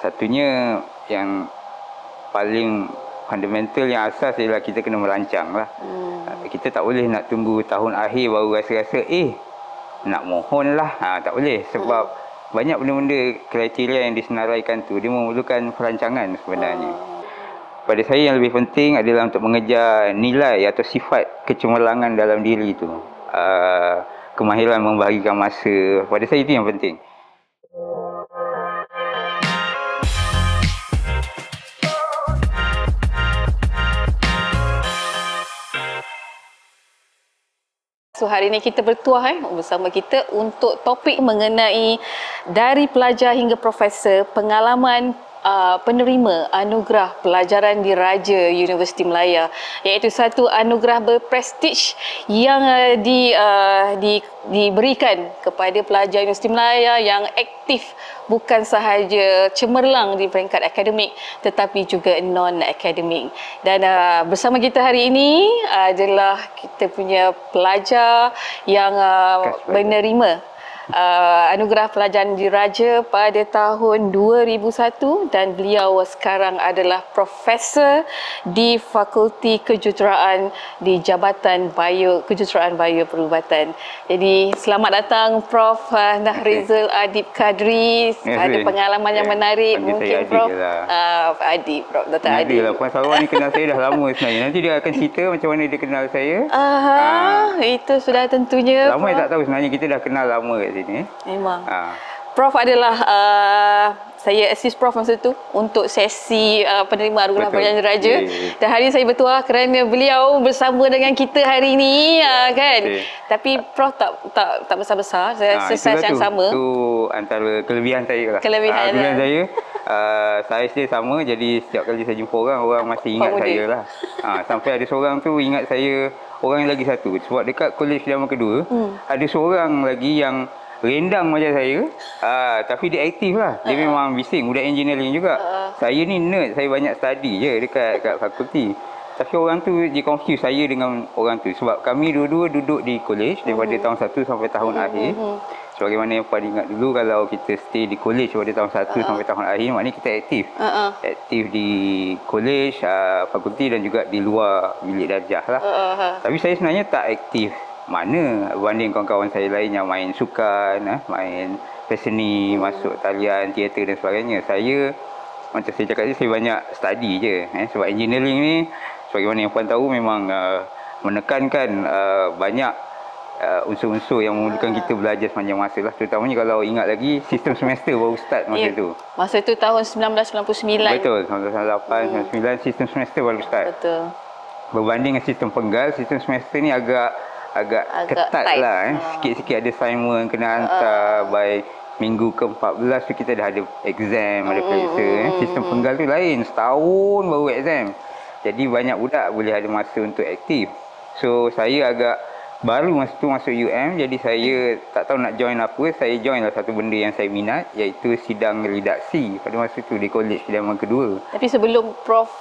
Satunya yang paling fundamental, yang asas ialah kita kena merancang lah. Kita tak boleh nak tunggu tahun akhir baru rasa-rasa nak mohon lah. Tak boleh, sebab banyak benda-benda kriteria yang disenaraikan tu, dia memerlukan perancangan sebenarnya. Pada saya yang lebih penting adalah untuk mengejar nilai atau sifat kecemerlangan dalam diri tu. Kemahiran membahagikan masa, pada saya itu yang penting. So hari ini kita bertuah bersama kita untuk topik mengenai dari pelajar hingga profesor, pengalaman penerima anugerah pelajaran diraja Universiti Malaya, iaitu satu anugerah berprestij yang diberikan kepada pelajar Universiti Malaya yang aktif, bukan sahaja cemerlang di peringkat akademik tetapi juga non-akademik. Dan bersama kita hari ini adalah kita punya pelajar yang menerima anugerah pelajaran diraja pada tahun 2001 dan beliau sekarang adalah profesor di Fakulti Kejuruteraan di Jabatan Kejuruteraan Bioperubatan. Jadi selamat datang Prof Nahrizal Adib Kadri. Ada pengalaman yang menarik mungkin Prof. Adib, Prof Dr. Adib. Lah, Puan Sarawak ni kenal saya dah lama sebenarnya. Nanti dia akan cerita macam mana dia kenal saya. Itu sudah tentunya. Lama Prof. Tak tahu sebenarnya, kita dah kenal lama kat sini. Memang. Prof adalah saya assist Prof masa tu untuk sesi penerima anugerah pelajaran diraja. Dan hari ini saya bertuah kerana beliau bersama dengan kita hari ini, kan. Tapi Prof tak besar-besar, saya sesat yang sama. Itu antara kelebihan saya lah. Kelebihan saya. Saya sendiri sama, jadi setiap kali saya jumpa orang masih ingat saya lah. Sampai ada seorang tu ingat saya, orang lagi satu. Sebab dekat kolej pilihan kedua, ada seorang lagi yang rendang macam saya, tapi dia aktif lah. Dia memang bising, budak engineering juga. Saya ni nerd, saya banyak study je dekat fakulti. Tapi orang tu dia confuse saya dengan orang tu. Sebab kami dua-dua duduk di kolej daripada tahun 1 sampai tahun akhir. Sebagaimana yang Puan ingat dulu, kalau kita stay di kolej pada tahun 1 sampai tahun akhir, maknanya kita aktif. Aktif di kolej, fakulti dan juga di luar bilik darjah lah. Tapi saya sebenarnya tak aktif mana berbanding kawan-kawan saya lain yang main sukan, main seni, masuk talian, teater dan sebagainya. Saya, macam saya cakap tadi, saya banyak study je. Sebab engineering ni, sebagaimana yang Puan tahu, memang menekankan banyak unsur-unsur yang memerlukan kita belajar sepanjang masa lah. Terutamanya kalau ingat lagi, sistem semester baru start masa tu. Masa tu tahun 1999. Betul, 1998, 1999 sistem semester baru start. Betul. Berbanding dengan sistem penggal, sistem semester ni agak ketat lah. Sikit-sikit ada assignment kena hantar by minggu ke-14 tu kita dah ada exam, ada periksa. Sistem penggal tu lain, setahun baru exam. Jadi banyak budak boleh ada masa untuk aktif. So saya agak baru masa tu masuk UM, jadi saya tak tahu nak join apa. Saya join lah satu benda yang saya minat, iaitu sidang redaksi pada masa tu di kolej pilihan kedua. Tapi sebelum Prof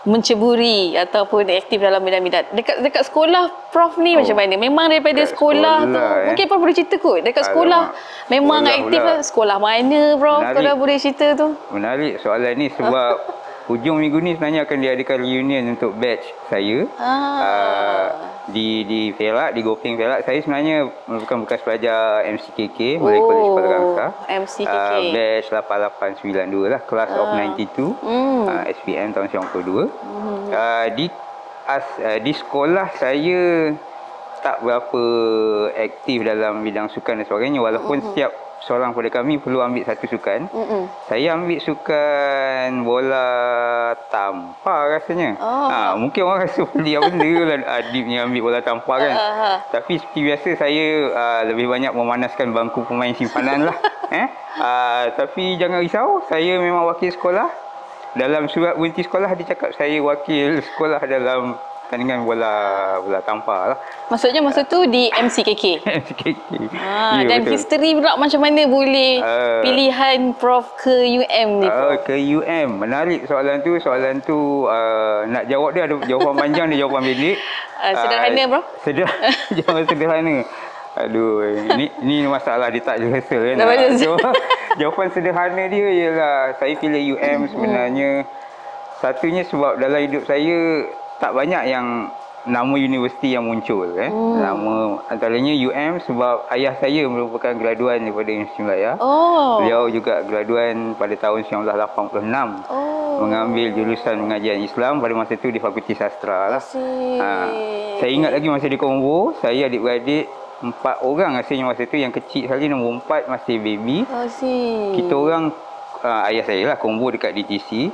menceburi ataupun aktif dalam bidang-bidang dekat sekolah Prof ni macam mana? Memang daripada sekolah tu mungkin Prof boleh cerita kot. Dekat sekolah memang aktif lah. Sekolah mana Prof? Menarik. Kalau boleh cerita tu. Menarik soalan ni sebab hujung minggu ni sebenarnya akan diadakan reunion untuk batch saya. Di Perak, di Gopeng Perak. Saya sebenarnya merupakan bekas pelajar MCKK oleh Kolej Kuala Kangsar. MCKK. Batch 8892 lah, class of 92. SPM tahun 92. Di sekolah saya tak berapa aktif dalam bidang sukan dan sebagainya, walaupun setiap seorang pada kami perlu ambil satu sukan. Saya ambil sukan bola tampar rasanya. Mungkin orang rasa pelik apa benda lah Adib ni ambil bola tampar kan. Tapi seperti biasa saya lebih banyak memanaskan bangku pemain simpanan lah. Tapi jangan risau, saya memang wakil sekolah. Dalam surat berhenti sekolah dia cakap saya wakil sekolah dalam pertandingan bola tampar lah. Maksudnya masa tu di MCKK? MCKK. Dan betul. History pula macam mana boleh pilihan Prof ke UM ni Prof? Ke UM. Menarik soalan tu. Nak jawab dia ada jawapan panjang, dia jawapan pendek. Sederhana Prof? Jawapan sederhana. Aduh, ni masalah dia tak rehearsal kan. Jawapan sederhana dia ialah saya pilih UM sebenarnya. Satunya sebab dalam hidup saya tak banyak yang nama universiti yang muncul. Nama antaranya UM sebab ayah saya merupakan graduan daripada Universiti Malaya. Beliau juga graduan pada tahun 1986. Mengambil jurusan pengajian Islam pada masa itu di Fakulti Sastra lah. Saya ingat lagi masa di Kombo, saya adik-beradik 4 orang rasanya masa itu, yang kecil sekali nombor 4 masih baby. Kita orang ayah saya lah Kombo dekat DTC.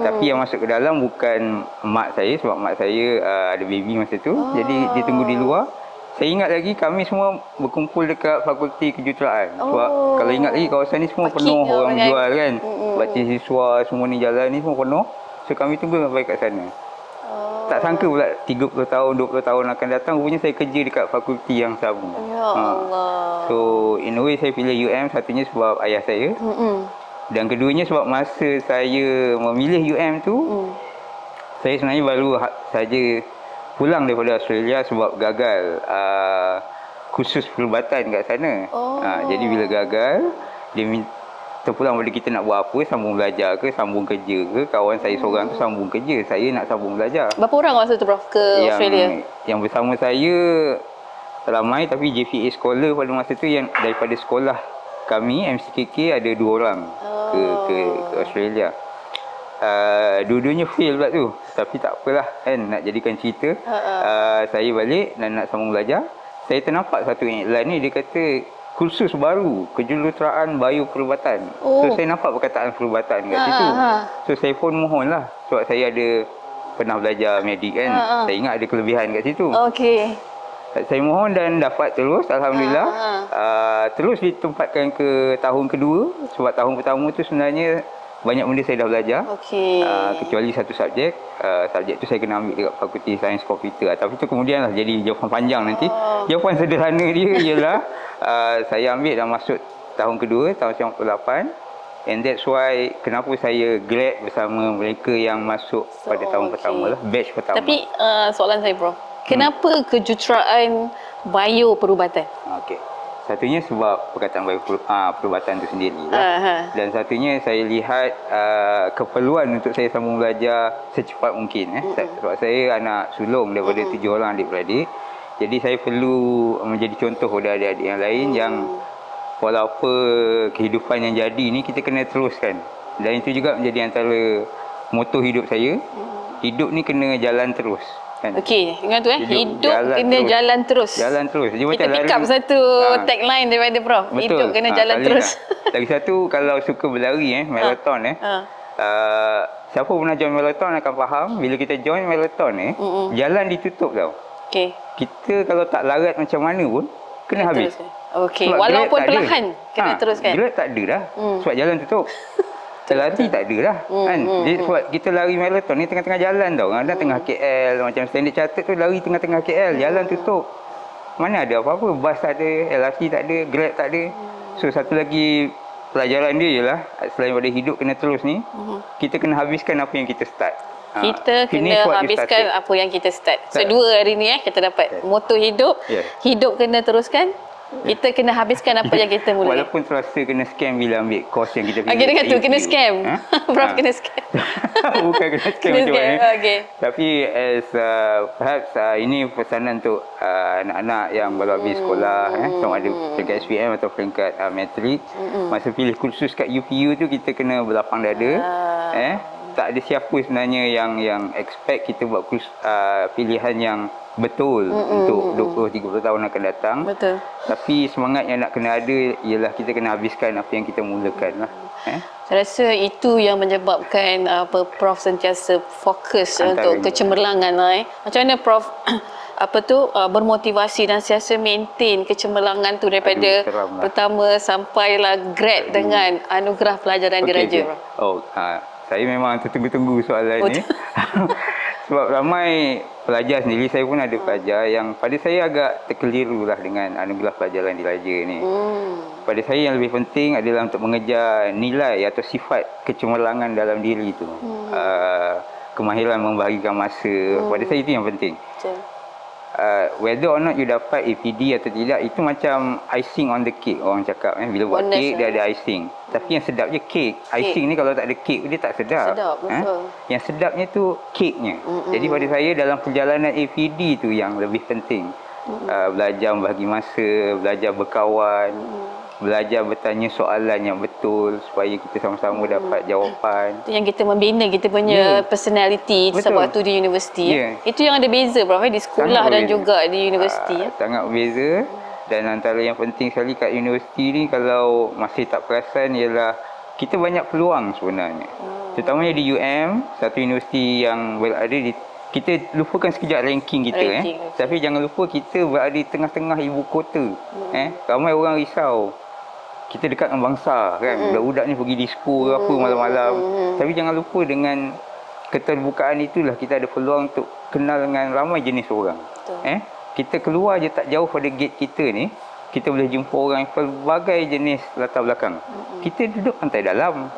Tapi yang masuk ke dalam bukan mak saya sebab mak saya ada baby masa tu. Jadi dia tunggu di luar. Saya ingat lagi kami semua berkumpul dekat Fakulti Kejuruteraan. Sebab kalau ingat lagi kawasan ni semua penuh orang jual kan. Baca siswa semua ni jalan ni semua penuh. So kami tunggu sampai kat sana. Tak sangka pula 30 tahun, 20 tahun akan datang rupanya saya kerja dekat fakulti yang sama. Ya Allah. So in a way saya pilih UM satunya sebab ayah saya. Dan keduanya sebab masa saya memilih UM tu, saya sebenarnya baru saja pulang daripada Australia sebab gagal kursus perubatan kat sana. Jadi bila gagal, dia terpulang pada kita nak buat apa, sambung belajar ke, sambung kerja ke. Kawan saya seorang tu sambung kerja, saya nak sambung belajar. Berapa orang masa tu Prof ke Australia? Yang bersama saya ramai, tapi JPA scholar pada masa tu yang daripada sekolah kami MCKK ada 2 orang ke Australia. Dua-duanya fail pula tu. Tapi tak apalah kan, nak jadikan cerita. Saya balik dan nak sambung belajar. Saya ternampak satu iklan ni, dia kata kursus baru kejuruteraan bioperubatan. So saya nampak perkataan perubatan kat situ. So saya pun mohon lah, sebab saya ada pernah belajar medik kan. Saya ingat ada kelebihan kat situ. Saya mohon dan dapat terus, alhamdulillah. Terus ditempatkan ke tahun kedua. Sebab tahun pertama tu sebenarnya banyak benda saya dah belajar. Kecuali satu subjek. Subjek tu saya kena ambil dekat Fakulti Sains Komputer. Tapi tu kemudian lah jadi jawapan panjang nanti. Jawapan sederhana dia ialah saya ambil dan masuk tahun kedua, tahun 98. And that's why kenapa saya glad bersama mereka yang masuk pada tahun pertama lah, batch pertama. Tapi soalan saya Prof, kenapa kejuruteraan bioperubatan? Satunya sebab perkataan perubatan itu sendiri lah. Dan satunya saya lihat keperluan untuk saya sambung belajar secepat mungkin. Sebab saya anak sulung daripada 7 orang adik-beradik. Jadi saya perlu menjadi contoh kepada adik-adik yang lain yang walaupun kehidupan yang jadi ni kita kena teruskan. Dan itu juga menjadi antara moto hidup saya. Hidup ni kena jalan terus. Ingat tu hidup kena terus. Jalan terus. Jalan terus. Dia kita pick up satu tagline daripada Prof. Betul. Hidup kena jalan terus. Lagi satu, kalau suka berlari maraton siapa pernah join maraton akan faham bila kita join maraton jalan ditutup tau. Kita kalau tak larat macam mana pun kena habis. Walaupun perlahan kena teruskan. Grab tak ada dah. Sebab jalan tutup. Lari tak ada dah kan. Jadi sebab kita lari maraton ni tengah-tengah jalan tau. Kadang tengah KL, macam Standard Chartered tu lari tengah-tengah KL, jalan tutup. Mana ada apa-apa, bas tak ada, LRT tak ada, Grab tak ada. So satu lagi pelajaran dia ialah selain pada hidup kena terus ni, kita kena habiskan apa yang kita start. Kita kena habiskan apa yang kita start. So dua hari ni kita dapat moto hidup. Hidup kena teruskan. Kita kena habiskan apa yang kita mula. Walaupun terasa kena scam bila ambil course yang kita pilih. Dengan tu kena scam. Prof kena scam. Bukan kena scam macam mana. Tapi as perhaps ini pesanan untuk anak-anak yang baru habis sekolah, sama ada peringkat SPM atau peringkat matrik. Masa pilih kursus kat UPU tu kita kena berlapang dada. Tak ada siapa sebenarnya yang expect kita buat pilihan yang betul untuk 20-30 tahun akan datang. Betul. Tapi semangat yang nak kena ada ialah kita kena habiskan apa yang kita mulakan lah. Saya rasa itu yang menyebabkan Prof sentiasa fokus untuk kecemerlangan lah. Macam mana Prof bermotivasi dan sentiasa maintain kecemerlangan tu daripada pertama sampailah grad dengan anugerah pelajaran diraja. Saya memang tertunggu-tunggu soalan ni. Sebab ramai pelajar sendiri, saya pun ada pelajar yang pada saya agak terkeliru lah dengan anugerah pelajaran diraja ni. Pada saya yang lebih penting adalah untuk mengejar nilai atau sifat kecemerlangan dalam diri tu. Kemahiran membahagikan masa, pada saya itu yang penting. whether or not you dapat APD atau tidak, itu macam icing on the cake orang cakap. Bila buat kek dia ada icing. Tapi yang sedap je kek. Icing ni kalau tak ada kek dia tak sedap. Betul. Yang sedapnya tu keknya. Jadi pada saya dalam perjalanan APD tu yang lebih penting. Belajar membahagi masa, belajar berkawan, belajar bertanya soalan yang betul supaya kita sama-sama dapat jawapan. Itu yang kita membina kita punya personality setiap waktu di universiti. Itu yang ada beza Prof di sekolah dan juga di universiti. Sangat berbeza. Dan antara yang penting sekali kat universiti ni, kalau masih tak perasan, ialah kita banyak peluang sebenarnya. Terutamanya di UM, satu universiti yang berada di, kita lupakan sekejap ranking kita. Tapi jangan lupa kita berada di tengah-tengah ibu kota. Ramai orang risau kita dekat dengan bangsa kan, budak-budak ni pergi disco ke apa malam-malam. Tapi jangan lupa dengan keterbukaan itulah kita ada peluang untuk kenal dengan ramai jenis orang. Kita keluar je tak jauh pada gate kita ni, kita boleh jumpa orang pelbagai jenis latar belakang. Kita duduk pantai dalam.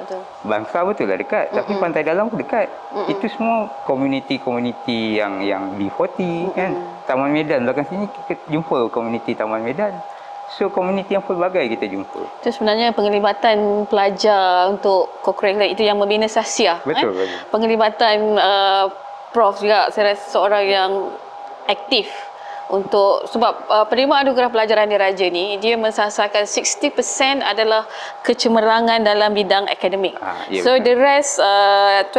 Bangsa betul lah dekat, tapi pantai dalam pun dekat. Itu semua komuniti-komuniti yang B40 kan. Taman Medan belakang sini kita jumpa komuniti Taman Medan. So komuniti yang pelbagai kita jumpa. Itu sebenarnya penglibatan pelajar untuk co-curricular itu yang membina Sasya. Betul. Penglibatan Prof juga saya rasa seorang yang aktif untuk, sebab penerimaan anugerah pelajaran diraja ni dia mensasarkan 60% adalah kecemerlangan dalam bidang akademik. So the rest 12%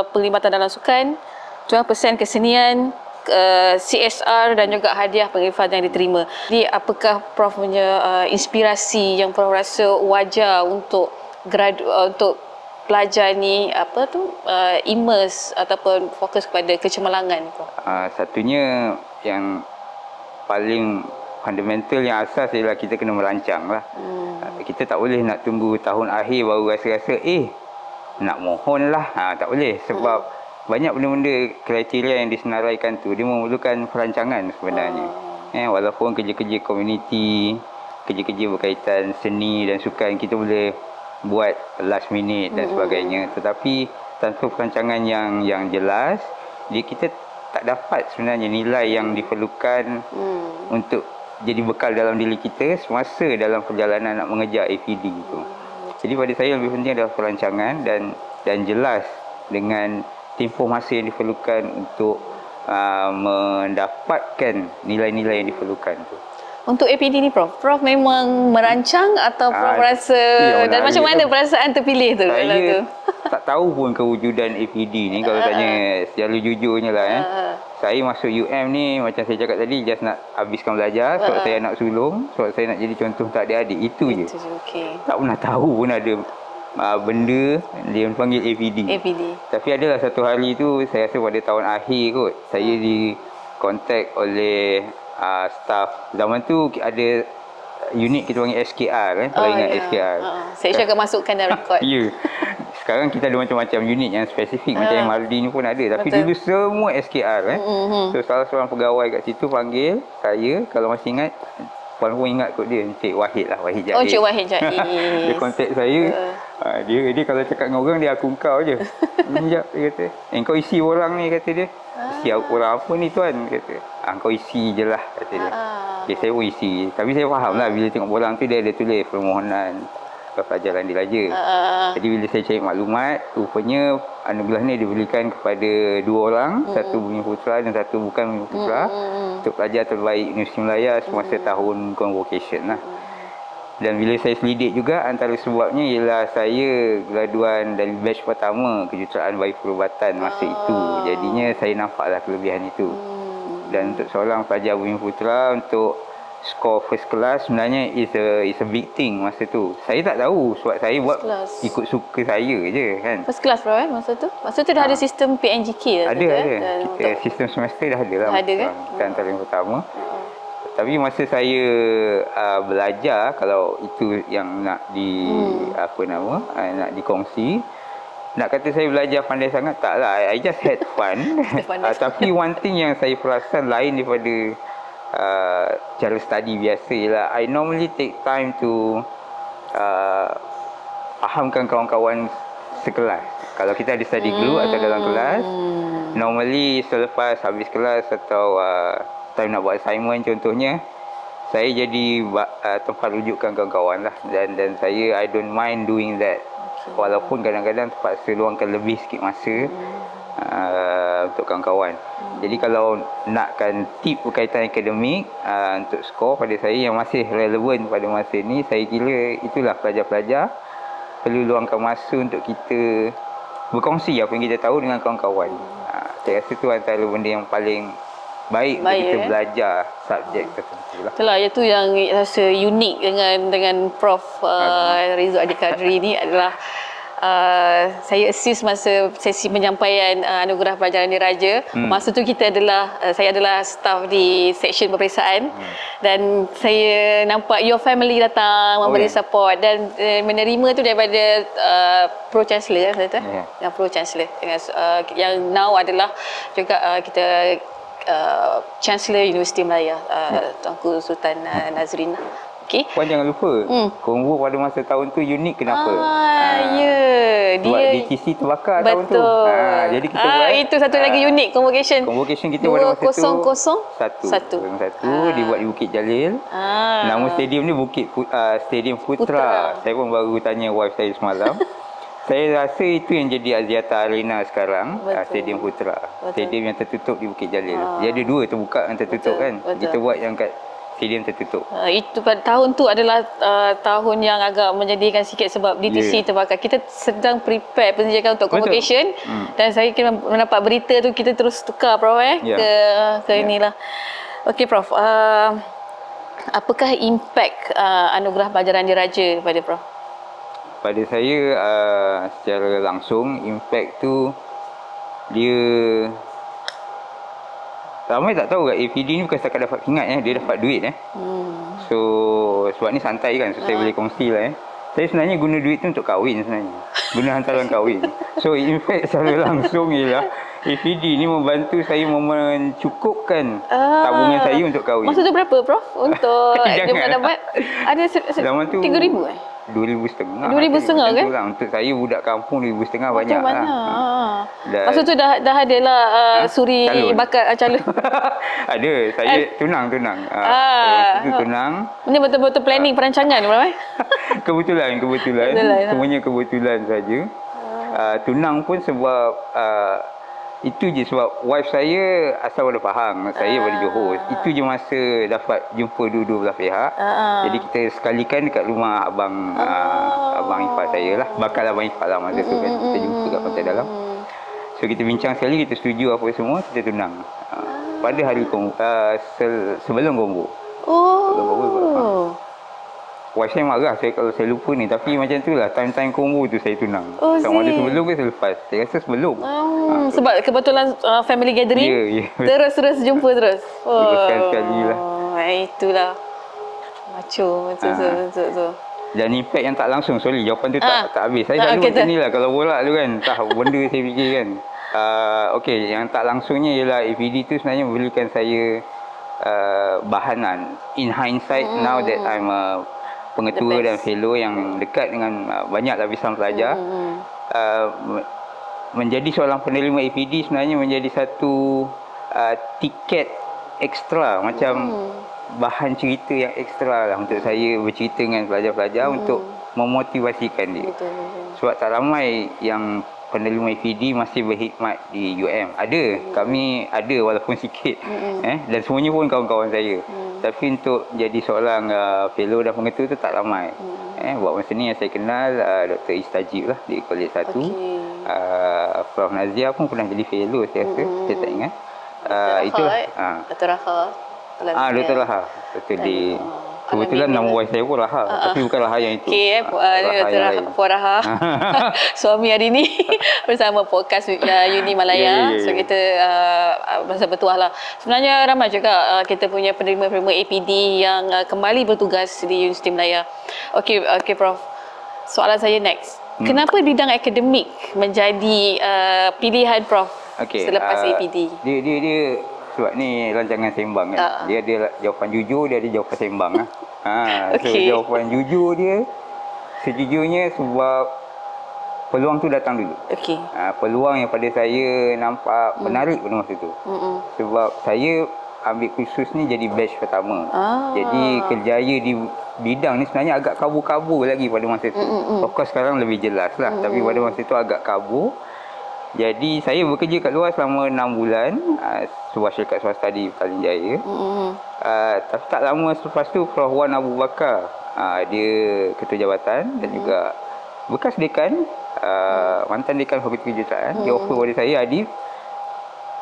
penglibatan dalam sukan, 12% kesenian, CSR dan juga hadiah penglibatan yang diterima. Jadi apakah Prof punya inspirasi yang Prof rasa wajar untuk untuk pelajar ni immerse ataupun fokus kepada kecemerlangan? Satunya yang paling fundamental, yang asas ialah kita kena merancang lah. Kita tak boleh nak tunggu tahun akhir baru rasa-rasa nak mohon lah. Tak boleh, sebab banyak benda-benda kriteria yang disenaraikan tu dia memerlukan perancangan sebenarnya. Walaupun kerja-kerja komuniti, kerja-kerja berkaitan seni dan sukan kita boleh buat last minute dan sebagainya, tetapi tanpa perancangan yang jelas, kita tak dapat sebenarnya nilai yang diperlukan untuk jadi bekal dalam diri kita semasa dalam perjalanan nak mengejar APD itu. Jadi pada saya lebih penting adalah perancangan dan jelas dengan tempoh masa yang diperlukan untuk mendapatkan nilai-nilai yang diperlukan tu. Untuk APD ni Prof memang merancang atau Prof rasa dan macam mana perasaan terpilih tu? Saya tak tahu pun kewujudan APD ni, kalau tanya secara jujurnya lah. Saya masuk UM ni macam saya cakap tadi, just nak habiskan belajar sebab saya nak sulung, sebab saya nak jadi contoh untuk adik-adik, itu je. Tak pernah tahu pun ada benda dia panggil APD. Tapi adalah satu hari tu, saya rasa pada tahun akhir kot, saya di kontak oleh staff. Zaman tu ada unit kita panggil SKR kalau ingat SKR. Saya cakap masukkan dalam rekod. Sekarang kita ada macam-macam unit yang spesifik, macam yang Maldi ni pun ada. Tapi dulu semua SKR So salah seorang pegawai kat situ panggil saya, kalau masih ingat, puan pun ingat kot dia, Encik Wahid lah, Wahid Jahid. Encik Wahid Jahid. Dia kontak saya. Dia kalau cakap dengan orang, dia aku kau je. Sekejap, dia kata, kau isi orang ni, kata dia. Isi orang apa ni tuan, kata. Kau isi je lah, kata dia. Okay, saya pun isi. Tapi saya faham lah, bila tengok orang tu, dia ada tulis permohonan pelajaran diraja. Jadi bila saya cari maklumat, rupanya anugerah ni diberikan kepada 2 orang, satu Bumi Putra dan satu bukan Bumi Putra, untuk pelajar terbaik Universiti Melaya semasa tahun convocation lah. Dan bila saya selidik juga, antara sebabnya ialah saya graduan dari batch pertama kejuruteraan bayi perubatan masa itu. Jadinya saya nampaklah kelebihan itu. Dan untuk seorang pelajar Bumi Putra, untuk skor first class sebenarnya is a big thing masa tu. Saya tak tahu sebab saya buat ikut suka saya je kan. First class bro masa tu? Masa tu dah ada sistem PNGK dah? Ada. Kita sistem semester dah ada lah. Ada kan? Kita antara yang pertama. Tapi masa saya belajar, kalau itu yang nak nak dikongsi, nak kata saya belajar pandai sangat, tak lah. I just had fun. Tapi one thing yang saya perasan lain daripada cara study biasa ialah I normally take time to fahamkan kawan-kawan sekelas. Kalau kita ada study group atau dalam kelas, Normally selepas habis kelas atau time nak buat assignment contohnya, saya jadi tempat rujukan kawan-kawan lah, dan saya I don't mind doing that. Walaupun kadang-kadang terpaksa luangkan lebih sikit masa untuk kawan-kawan. Jadi kalau nakkan tip berkaitan akademik untuk skor pada saya yang masih relevan pada masa ni, saya kira itulah pelajar-pelajar perlu luangkan masa untuk kita berkongsi apa yang kita tahu dengan kawan-kawan. Saya rasa itu antara benda yang paling baik untuk kita belajar subjek tertentu lah. Itulah, itu yang rasa unik dengan Prof. Rizal Adi Kadri ni adalah saya assist masa sesi penyampaian anugerah pelajaran diraja. Masa tu kita adalah saya adalah staff di seksyen peperiksaan, dan saya nampak your family datang memberi support, dan menerima tu daripada Pro Chancellor yang Pro Chancellor dengan yang now adalah juga kita Chancellor Universiti Melaya, Tuanku Sultan Nazrin. Okay. Puan jangan lupa, Konvo pada masa tahun tu unik kenapa? Dia DTC terbakar tahun tu. Jadi kita buat itu satu lagi unik convocation. Convocation kita pada masa tu 2001 dibuat di Bukit Jalil. Nama stadium ni Stadium Putra. Saya pun baru tanya wife saya semalam. Saya rasa itu yang jadi Aziata Arena sekarang. Stadium Putra. Stadium yang tertutup di Bukit Jalil. Dia ada dua, terbuka dan tertutup kan. Kita buat yang kat stadium tertutup. Itu pada tahun tu adalah tahun yang agak menyedihkan sikit sebab DTC terbakar. Kita sedang prepare penjajakan untuk convocation, dan saya kira mendapat berita tu kita terus tukar Prof ke inilah. Okey Prof, apakah impak anugerah pelajaran diraja kepada Prof? Pada saya secara langsung impak tu dia ramai tak tahu kat APD ni bukan setakat dapat pingat dia dapat duit So sebab ni santai kan, so saya boleh kongsi lah Saya sebenarnya guna duit tu untuk kahwin sebenarnya. Guna hantaran kahwin. So in fact secara langsung ialah APD ni membantu saya mencukupkan tabungan saya untuk kahwin. Masa tu berapa Prof? Untuk dia dapat ada 3,000 2,500 kan? Lah. Untuk saya budak kampung 2,500 banyak lah. Masa tu dah ada lah suri calon. bakar calon. Ada, saya tunang. Itu tunang. Ini betul-betul planning perancangan Prof. Kebetulan. Semuanya kebetulan saja. Tunang pun sebab itu je, sebab wife saya asal pada Pahang, saya pada Johor. Itu je masa dapat jumpa dua-dua belah pihak. Jadi kita sekalikan dekat rumah abang ipar saya lah. Bakal abang ipar lah masa tu kan. Kita jumpa kat Pantai Dalam. So kita bincang sekali, kita setuju apa semua, kita tunang. Pada hari sebelum kombo. Wife saya marah kalau saya lupa ni, tapi macam tu lah time-time kombo tu saya tunang. Sama ada sebelum ke selepas. Saya rasa sebelum. Sebab kebetulan family gathering, terus jumpa terus. Teruskan sekali lah. Itulah. Macho. Betul. Dan impact yang tak langsung, sorry jawapan tu tak habis. Saya selalu macam ni lah kalau bola tu kan. Benda saya fikir kan. Okey, yang tak langsungnya ialah APD tu sebenarnya memberikan saya bahanan. In hindsight, now that I'm a pengetua dan fellow yang dekat dengan banyak lapisan pelajar, menjadi seorang penerima APD sebenarnya menjadi satu tiket ekstra, macam bahan cerita yang ekstra lah untuk saya bercerita dengan pelajar-pelajar untuk memotivasikan dia. Sebab tak ramai yang penerima APD masih berkhidmat di UM. Ada, kami ada walaupun sikit. Dan semuanya pun kawan-kawan saya. Tapi untuk jadi seorang fellow dan pengetua tu tak ramai. Buat masa ni yang saya kenal Dr. Istajib lah di Kolej 1. Prof. Nazia pun pernah jadi fellow saya rasa. Saya tak ingat. Itulah. Dr. Raha. Dr. Raha. Betul di... Kebetulan nama wife saya pun Raha, tapi bukan Raha yang itu. Okey, Puan Raha. Suami hari ni bersama podcast Uni Malaya. So kita bahasa bertuah lah. Sebenarnya ramai juga kita punya penerima-penerima APD yang kembali bertugas di Universiti Malaya. Okey Prof. Soalan saya next. Kenapa bidang akademik menjadi pilihan Prof selepas APD? Dia sebab ni rancangan sembang kan. Dia ada jawapan jujur, dia ada jawapan sembang So jawapan jujur dia sejujurnya sebab peluang tu datang dulu. Okey. Peluang yang pada saya nampak menarik pada masa tu. Sebab saya ambil kursus ni jadi batch pertama. Jadi kerjaya di bidang ni sebenarnya agak kabur-kabur lagi pada masa tu. Of course sekarang lebih jelas lah. Tapi pada masa tu agak kabur. Jadi saya bekerja kat luar selama 6 bulan. Sebuah syarikat swasta di Petaling Jaya. Tapi tak lama selepas tu Prof Wan Abu Bakar, dia ketua jabatan dan juga bekas dekan, mantan dekan Fakulti Kejuruteraan. Dia offer pada saya, Adib,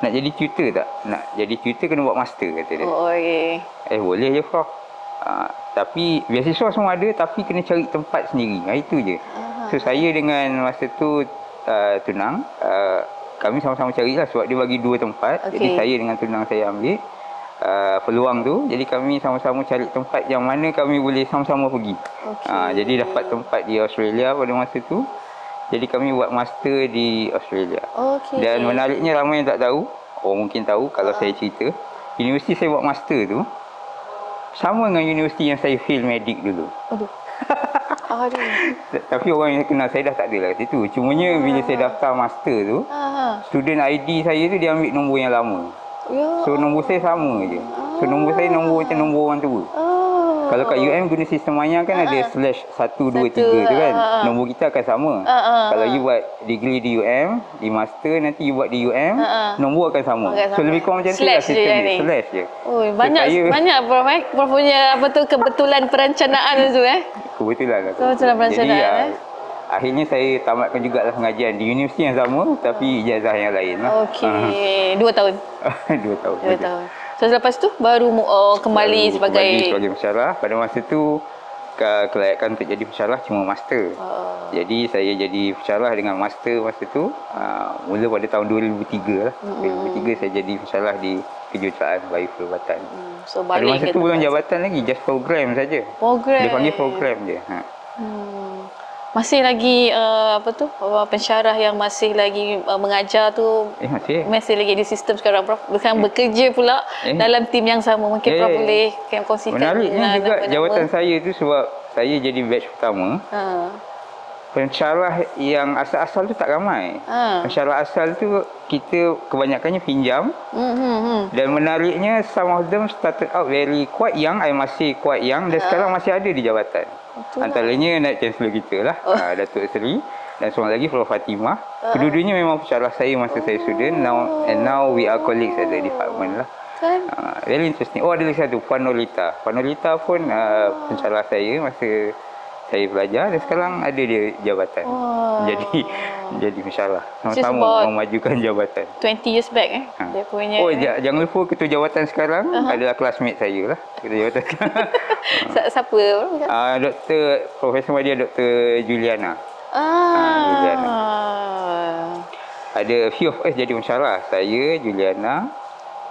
nak jadi tutor tak? Nak jadi tutor kena buat master, kata dia. Boleh je Prof. Tapi beasiswa semua ada, tapi kena cari tempat sendiri. Itu je. So saya dengan masa tu tunang, kami sama-sama carilah sebab dia bagi 2 tempat. Jadi saya dengan tunang saya ambil peluang tu. Jadi kami sama-sama cari tempat yang mana kami boleh sama-sama pergi. Jadi dapat tempat di Australia pada masa tu. Jadi kami buat master di Australia. Dan menariknya, ramai yang tak tahu, orang mungkin tahu kalau saya cerita, universiti saya buat master tu sama dengan universiti yang saya fail medik dulu. Tapi orang yang kenal saya dah tak ada lah kat situ. Cumanya bila saya daftar master tu, student ID saya tu dia ambil nombor yang lama. So nombor saya sama je. So nombor saya nombor macam nombor orang tua. Kalau kat UM guna sistem maya kan ada /1, 2, 3 tu kan. Nombor kita akan sama. Kalau you buat degree di UM, di master nanti you buat di UM, nombor akan sama. So lebih kurang macam tu lah sistem dia. Slash je. Banyak Prof Prof punya apa tu kebetulan perencanaan tu Kebetulan lah tu. Kebetulan perencanaan. Jadi akhirnya saya tamatkan jugalah pengajian di universiti yang sama tapi ijazah yang lain lah. 2 tahun. 2 tahun. 2 tahun. So selepas tu baru kembali sebagai pensyarah. Pada masa tu kelayakan untuk jadi pensyarah cuma master. Jadi saya jadi pensyarah dengan master masa tu mula pada tahun 2003 lah. 2003 saya jadi pensyarah di Kejuruteraan Bayu Perubatan. So pada masa tu belum jabatan lagi, just program saja. Dia panggil program je. Masih lagi pensyarah yang masih lagi mengajar tu masih lagi di sistem sekarang Prof. Bukan bekerja pula dalam tim yang sama. Mungkin Prof boleh kongsikan. Menariknya juga jawatan saya tu sebab saya jadi batch pertama. Pensyarah yang asal-asal tu tak ramai. Pensyarah asal tu kita kebanyakannya pinjam. Dan menariknya some of them started out very quite young. I masih quite young dan sekarang masih ada di jabatan. Antaranya Naib Chancellor kita lah, Datuk Seri, dan seorang lagi Prof Fatimah. Kedua-duanya memang pensyarah saya masa saya student. Now we are colleagues at the department lah. Very interesting. Ada lagi satu, Puan Nolita. Puan Nolita pun pensyarah saya masa saya belajar dan sekarang ada dia jabatan. Jadi pensyarah. Sama-sama memajukan jabatan. 20 years back dia punya. Jangan lupa ketua jabatan sekarang adalah classmate saya lah. Ketua jabatan sekarang. Siapa? Profesor Madia Dr. Juliana. Juliana. Ada few of us jadi pensyarah. Saya, Juliana,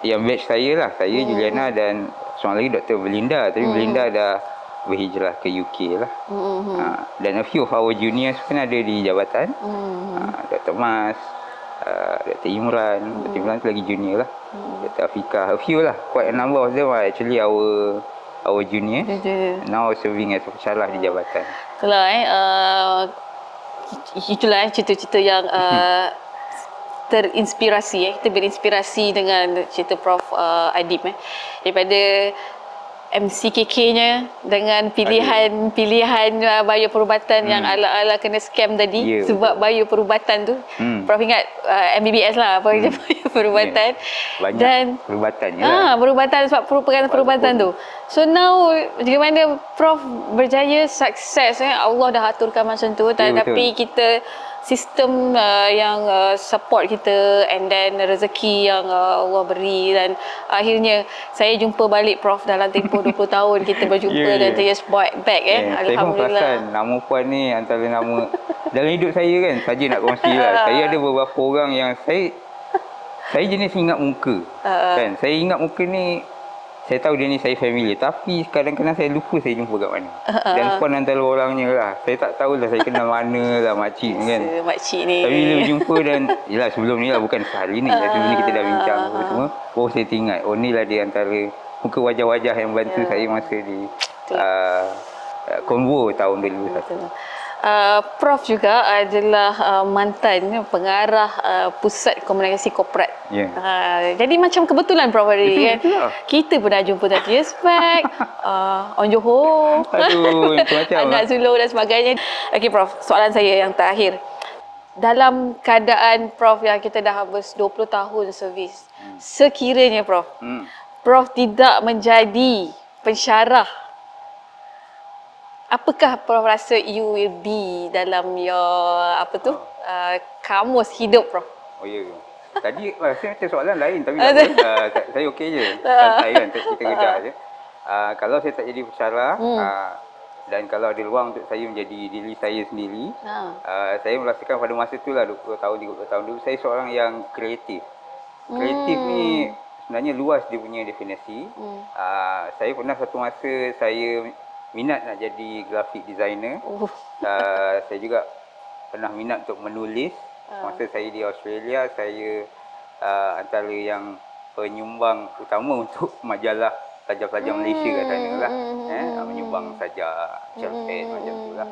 yang batch saya lah. Saya, Juliana dan seorang lagi Dr. Belinda. Tapi Belinda dah berhijrah ke UK lah. Dan a few of our juniors pun ada di jabatan. Dr. Mas, Dr. Imran. Dr. Imran tu lagi junior lah. Dr. Afiqah, a few lah. Quite a number of them are actually our juniors. Now serving as pensyarah di jabatan. Itulah cerita-cerita yang terinspirasi. Kita berinspirasi dengan cerita Prof Adib daripada MCKK-nya dengan pilihan Bayu Perubatan yang ala-ala kena scam tadi sebab Bayu Perubatan tu. Prof ingat MBBS lah Bayu Perubatan. Banyak dan perubatannya lah. Perubatan sebab perkara perubatan tu. So now bagaimana Prof berjaya sukses Allah dah aturkan macam tu tapi kita sistem yang support kita and then rezeki yang Allah beri dan akhirnya saya jumpa balik Prof dalam tempoh 20 tahun kita berjumpa dan years back Alhamdulillah. Saya pun perasan nama Puan ni antara nama dalam hidup saya kan saja nak kongsi lah. Saya ada beberapa orang yang saya jenis ingat muka kan. Saya ingat muka ni, saya tahu dia ni saya familiar tapi kadang-kadang saya lupa saya jumpa kat mana. Dan Puan antara orangnya lah. Saya tak tahulah saya kenal mana lah makcik kan. Makcik ni. Tapi bila berjumpa dan yelah sebelum ni lah bukan sehari ni. Sebelum ni kita dah bincang semua. Saya teringat ni lah dia antara muka wajah-wajah yang bantu saya masa di Konvo tahun 2001. Prof juga adalah mantan pengarah Pusat Komunikasi Korporat. Jadi macam kebetulan Prof hari ni kan. Kita pernah jumpa tadi Spek, On Johor, anak sulung dan sebagainya. Okey Prof, soalan saya yang terakhir. Dalam keadaan Prof yang kita dah habis 20 tahun servis, sekiranya Prof, Prof tidak menjadi pensyarah, apakah Prof rasa you will be dalam your kamus hidup Prof? Oh ya. Tadi rasa macam soalan lain tapi saya okey je. Santai kan, kita redah je. Kalau saya tak jadi pensyarah, dan kalau ada ruang untuk saya menjadi diri saya sendiri, saya merasakan pada masa itulah 20 tahun, 30 tahun dulu, saya seorang yang kreatif. Kreatif ni sebenarnya luas dia punya definisi. Saya pernah satu masa saya minat nak jadi graphic designer. Saya juga pernah minat untuk menulis. Masa saya di Australia, saya antara yang penyumbang utama untuk majalah pelajar-pelajar Malaysia kat sana lah. Menyumbang saja cerpen macam tu lah.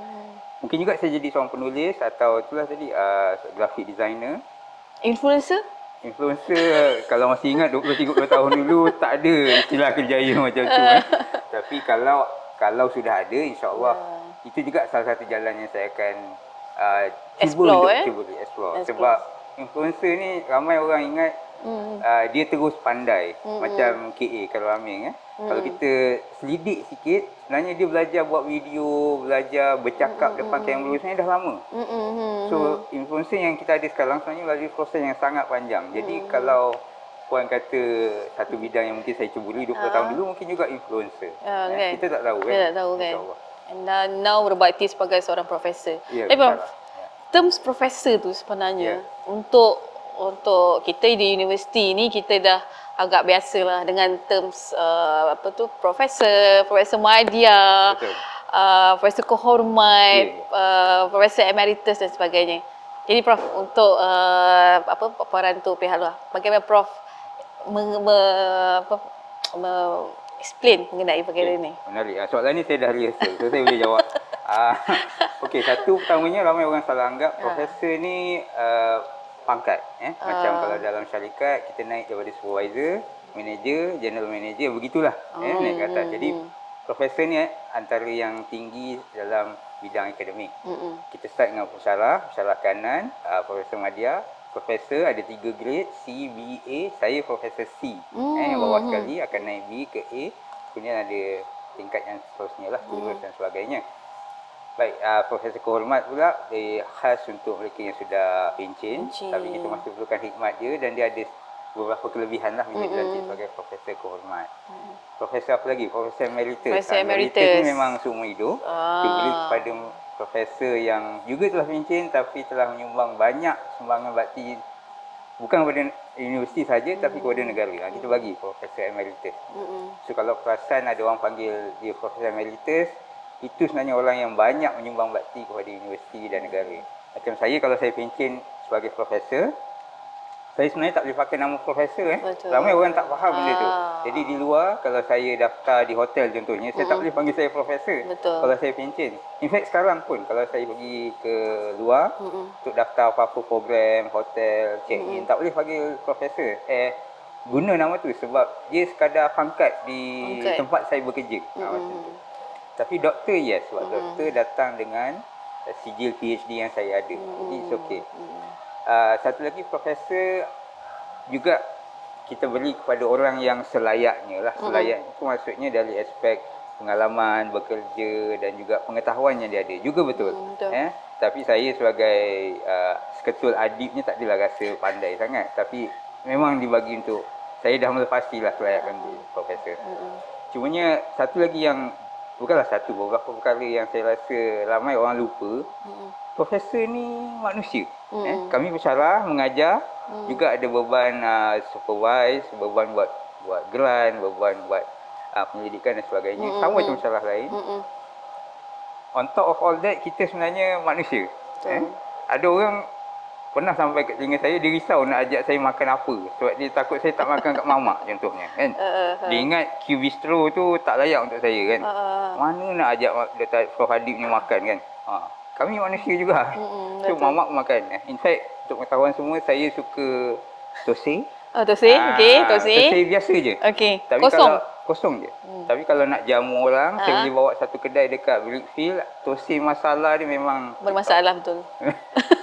Mungkin juga saya jadi seorang penulis atau itulah tadi graphic designer. Influencer? Influencer, kalau masih ingat 20-30 tahun dulu tak ada istilah kerjaya macam tu. Tapi kalau sudah ada, insya-Allah itu juga salah satu jalan yang saya akan cuba explore. Sebab influencer ni ramai orang ingat dia terus pandai macam KA kalau Aming kalau kita selidik sikit, sebenarnya dia belajar buat video, belajar bercakap depan kamera sebenarnya dah lama. So influencer yang kita ada sekarang sebenarnya melalui proses yang sangat panjang. Jadi kalau puan kata satu bidang yang mungkin saya ceburi 20 tahun dulu, mungkin juga influencer. Kita tak tahu kan. Kita tak tahu kan. And now berbakti sebagai seorang profesor. Terms profesor tu sebenarnya untuk kita di universiti ni kita dah agak biasalah dengan terms profesor madya, profesor kehormat, profesor emeritus dan sebagainya. Jadi Prof, untuk paparan tu pihak luar, bagaimana Prof explain mengenai perkara ini? Menarik. Soalan ni saya dah rehearsal, so saya boleh jawab. Okey, satu pertamanya ramai orang salah anggap profesor ni pangkat. Macam kalau dalam syarikat kita naik daripada supervisor, manager, general manager, begitulah naik ke atas. Jadi profesor ni antara yang tinggi dalam bidang akademik. Kita start dengan pensyarah kanan, profesor madya. Profesor ada 3 grade, C, B, A. Saya profesor C. Yang bawah sekali akan naik B ke A. Kemudian ada tingkat yang seterusnya lah, kurus dan sebagainya. Baik, profesor kehormat pula khas untuk mereka yang sudah pencen. Tapi kita masih perlukan hikmat dia dan dia ada beberapa kelebihan lah bila dilantik sebagai profesor kehormat. Profesor apa lagi? Profesor emeritus. Profesor emeritus ni memang seumur hidup. Diberi kepada profesor yang juga telah pencen tapi telah menyumbang banyak sumbangan bakti bukan kepada universiti saja tapi kepada negara. Kita bagi profesor emeritus. So kalau perasan ada orang panggil dia profesor emeritus, itu sebenarnya orang yang banyak menyumbang bakti kepada universiti dan negara. Macam saya, kalau saya pencen sebagai profesor, saya sebenarnya tak boleh pakai nama profesor. Ramai orang tak faham benda tu. Jadi di luar, kalau saya daftar di hotel contohnya, saya tak boleh panggil saya profesor. Kalau saya pencen. In fact sekarang pun, kalau saya pergi ke luar untuk daftar apa-apa program, hotel, check-in, tak boleh panggil profesor. Guna nama tu sebab dia sekadar pangkat di tempat saya bekerja. Macam tu. Tapi doktor yes, sebab doktor datang dengan sijil PhD yang saya ada. Jadi it's okay. Satu lagi profesor juga kita beri kepada orang yang selayaknya lah. Selayaknya itu maksudnya dari aspek pengalaman, bekerja dan juga pengetahuan yang dia ada. Juga betul. Tapi saya sebagai seketul adibnya tak adalah rasa pandai sangat. Tapi memang dibagi untuk, saya dah melepasilah kelayakan profesor. Cumanya satu lagi yang bukanlah satu, beberapa perkara yang saya rasa ramai orang lupa. Profesor ni manusia. Kami pensyarah, mengajar, juga ada beban supervise, beban buat grant, beban buat penyelidikan dan sebagainya. Sama macam pensyarah lain. On top of all that, kita sebenarnya manusia. Ada orang pernah sampai ke telinga saya, dia risau nak ajak saya makan apa sebab dia takut saya tak makan kat mamak contohnya kan. Dia ingat Q Bistro tu tak layak untuk saya kan. Mana nak ajak Dr. Prof Adib ni makan kan. kami manusia juga. So mamak makan. In fact, untuk pengetahuan semua, saya suka tosai. Oh, tosai. Okey, tosai. Tosai biasa je. Okey. Tapi kalau kosong je. Tapi kalau nak jamu orang, saya boleh bawa satu kedai dekat Brickfield. Tosai masala dia memang bermasalah betul.